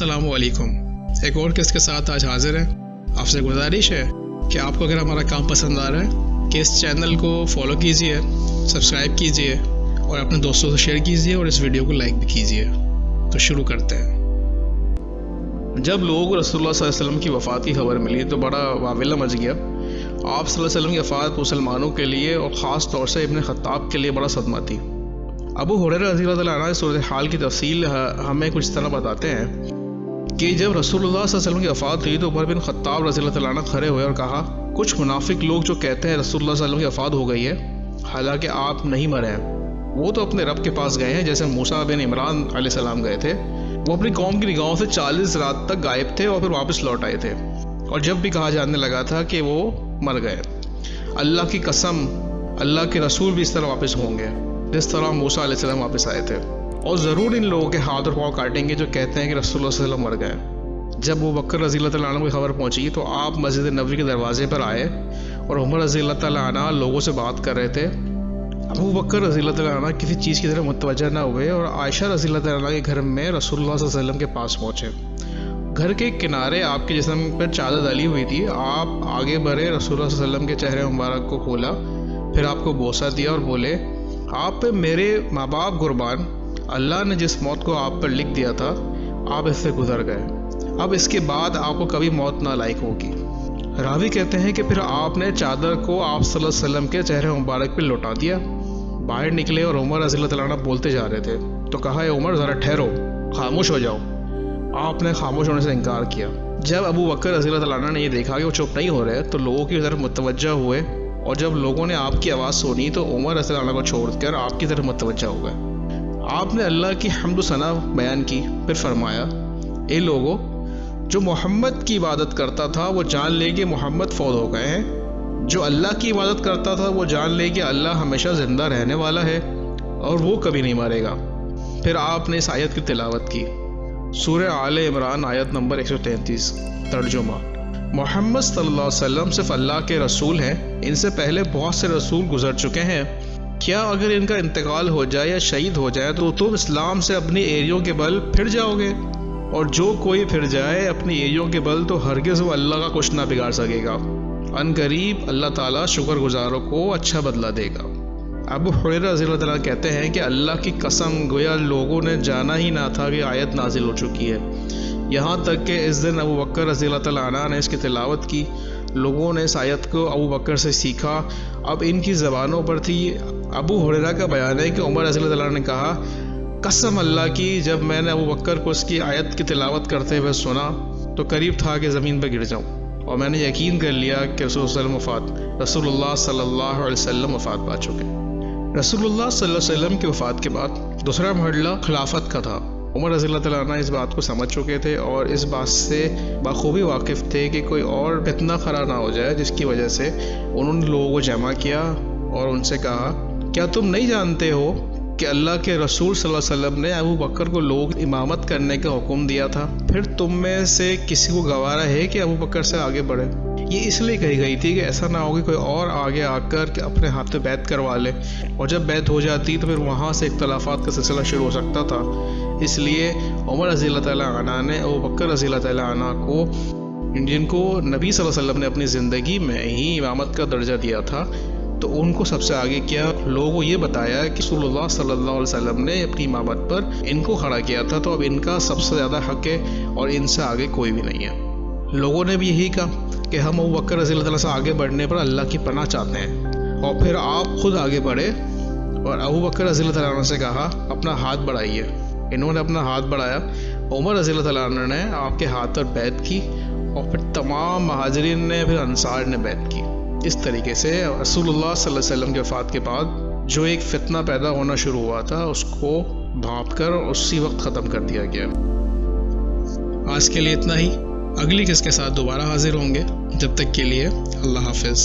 अस्सलाम वालेकुम। एक और किस के साथ आज हाजिर है। आपसे गुजारिश है कि आपको अगर हमारा काम पसंद आ रहा है कि इस चैनल को फॉलो कीजिए, सब्सक्राइब कीजिए और अपने दोस्तों से शेयर कीजिए और इस वीडियो को लाइक भी कीजिए। तो शुरू करते हैं। जब लोगों को रसूलुल्लाह सल्लल्लाहु अलैहि वसल्लम की वफ़ात की खबर मिली तो बड़ा वाविला मच गया। आप सल्लल्लाहु अलैहि वसल्लम की वफ़ात मुसलमानों के लिए और ख़ास तौर से इब्न खत्ताब के लिए बड़ा सदमा थी। अबू हुरैरा रज़ियल्लाहु अन्हु इस सूरत हाल की तफसील हमें कुछ इस तरह बताते हैं कि जब रसूलुल्लाह सल्लल्लाहु अलैहि वसल्लम की वफ़ात हुई तो उमर बिन खत्ताब रज़ियल्लाहु अन्हु खड़े हुए और कहा, कुछ मुनाफिक लोग जो कहते हैं रसूलुल्लाह सल्लल्लाहु अलैहि वसल्लम की वफ़ात हो गई है, हालांकि आप नहीं मरे हैं। वो तो अपने रब के पास गए हैं जैसे मूसा बिन इमरान अलैहिस्सलाम गए थे। वो अपनी कौम की निगाहों से 40 रात तक गायब थे और फिर वापस लौट आए थे और जब भी कहा जाने लगा था कि वो मर गए। अल्लाह की कसम, अल्लाह के रसूल भी इस तरह वापस होंगे जिस तरह मूसा अलैहिस्सलाम वापस आए थे, और ज़रूर इन लोगों के हाथ और पाँव काटेंगे जो कहते हैं कि रसूलुल्लाह सल्लल्लाहु अलैहि वसल्लम मर गए। जब अबू बकर रज़ियल्लाहु अन्हु की खबर पहुंची तो आप मस्जिद नबवी के दरवाजे पर आए और उमर रज़ियल्लाहु अन्हु लोगों से बात कर रहे थे। अबू बकर रज़ियल्लाहु अन्हु किसी चीज़ की तरफ मुतवज्जह न हुए और आयशा रज़ियल्लाहु अन्हा के घर में रसूलुल्लाह सल्लल्लाहु अलैहि वसल्लम के पास पहुँचे। घर के किनारे आपके जिस्म पर चादर डाली हुई थी। आप आगे बढ़े, रसूलुल्लाह सल्लल्लाहु अलैहि वसल्लम के चेहरे मुबारक को खोला, फिर आपको बोसा दिया और बोले, आप पे मेरे माँ बाप कुर्बान, अल्लाह ने जिस मौत को आप पर लिख दिया था आप इससे गुजर गए। अब इसके बाद आपको कभी मौत ना लायक होगी। रावी कहते हैं कि फिर आपने चादर को आप सल्लल्लाहु अलैहि वसल्लम के चेहरे मुबारक पे लौटा दिया। बाहर निकले और उमर रज़ियल्लाहु अन्हु बोलते जा रहे थे तो कहा, उमर ज़रा ठहरो, खामोश हो जाओ। आपने खामोश होने से इनकार किया। जब अबू बकर रज़ियल्लाहु अन्हु ने ये देखा कि वो चुप नहीं हो रहे तो लोगों की तरफ मुतवज्जह हुए और जब लोगों ने आपकी आवाज़ सुनी तो उमर रज़ियल्लाहु अन्हु को छोड़कर आपकी तरफ मुतवज्जह हो गए। आपने अल्लाह की हम्द व सना बयान की, फिर फरमाया, ए लोगों, जो मोहम्मद की इबादत करता था वो जान ले कि मोहम्मद फौत हो गए हैं। जो अल्लाह की इबादत करता था वो जान ले कि अल्लाह हमेशा ज़िंदा रहने वाला है और वो कभी नहीं मरेगा। फिर आपने इस आयत की तिलावत की। सूरह आले इमरान आयत नंबर 133। तर्जुमा, मोहम्मद सल्लल्लाहु अलैहि वसल्लम सिर्फ अल्लाह के रसूल हैं। इनसे पहले बहुत से रसूल गुजर चुके हैं। क्या अगर इनका इंतकाल हो जाए या शहीद हो जाए तो तुम इस्लाम से अपनी एरियों के बल फिर जाओगे? और जो कोई फिर जाए अपनी एरियों के बल तो हरगिज़ वो अल्लाह का कुछ ना बिगाड़ सकेगा। अनकरीब अल्लाह ताला शुक्रगुजारों को अच्छा बदला देगा। अबू हुरैरा रज़ियल्लाहु अन्हु कहते हैं कि अल्लाह की कसम, गोया लोगों ने जाना ही ना था कि आयत नाजिल हो चुकी है। यहाँ तक कि इस दिन अबू बकर रज़ियल्लाहु अन्हु ने इसकी तिलावत की। लोगों ने इस आयत को अबू बकर से सीखा। अब इनकी ज़बानों पर थी। अबू हुरैरा का बयान है कि उमर रज़ियल्लाहु अन्हु ने कहा, कसम अल्लाह की, जब मैंने अबू बकर को इसकी आयत की तिलावत करते हुए सुना तो करीब था कि ज़मीन पर गिर जाऊँ और मैंने यकीन कर लिया कि रसूलुल्लाह सल्लल्लाहु अलैहि वसल्लम वफ़ात पा चुके। रसूलुल्लाह सल्लल्लाहु अलैहि वसल्लम की वफ़ात के बाद दूसरा मरहला खिलाफत का था। उमर रज़ियल्लाहु अन्हु इस बात को समझ चुके थे और इस बात से बखूबी वाकिफ़ थे कि कोई और फितना खड़ा ना हो जाए, जिसकी वजह से उन्होंने लोगों को जमा किया और उनसे कहा, क्या तुम नहीं जानते हो कि अल्लाह के रसूल सल्लल्लाहु अलैहि वसल्लम ने अबू बकर को लोग इमामत करने का हुक्म दिया था? फिर तुम में से किसी को गवारा है कि अबू बकर से आगे बढ़े? ये इसलिए कही गई थी कि ऐसा ना हो कि कोई और आगे आकर अपने हाथ में बैत करवा ले और जब बैत हो जाती तो फिर वहाँ से इख्तलाफात का सिलसिला शुरू हो सकता था। इसलिए उमर रज़ियल्लाहु अन्हु ने अबू बकर रज़ियल्लाहु अन्हु को, जिनको नबी सल्लल्लाहु अलैहि वसल्लम ने अपनी ज़िंदगी में ही इमामत का दर्जा दिया था, तो उनको सबसे आगे किया। लोगों को ये बताया कि रसूलुल्लाह सल्लल्लाहु अलैहि वसल्लम ने अपनी इमामत पर इनको खड़ा किया था, तो अब इनका सबसे ज़्यादा हक़ है और इनसे आगे कोई भी नहीं है। लोगों ने भी यही कहा कि हम अबू बकर रज़ियल्लाहु अन्हु से आगे बढ़ने पर अल्लाह की पनाह चाहते हैं और फिर आप खुद आगे बढ़े और अबू बकर रज़ियल्लाहु अन्हु से कहा, अपना हाथ बढ़ाइए। इन्होंने अपना हाथ बढ़ाया। उमर रज़ियल्लाहु अन्हु ने आपके हाथ पर बैत की और फिर तमाम महाजिरीन ने, फिर अंसार ने बैत की। इस तरीके से रसूलुल्लाह सल्लल्लाहु अलैहि वसल्लम की वफ़ात के बाद जो एक फ़ितना पैदा होना शुरू हुआ था उसको भांप कर उसी वक्त ख़त्म कर दिया गया। आज के लिए इतना ही। अगली किस के साथ दोबारा हाजिर होंगे। जब तक के लिए अल्लाह हाफ़िज़।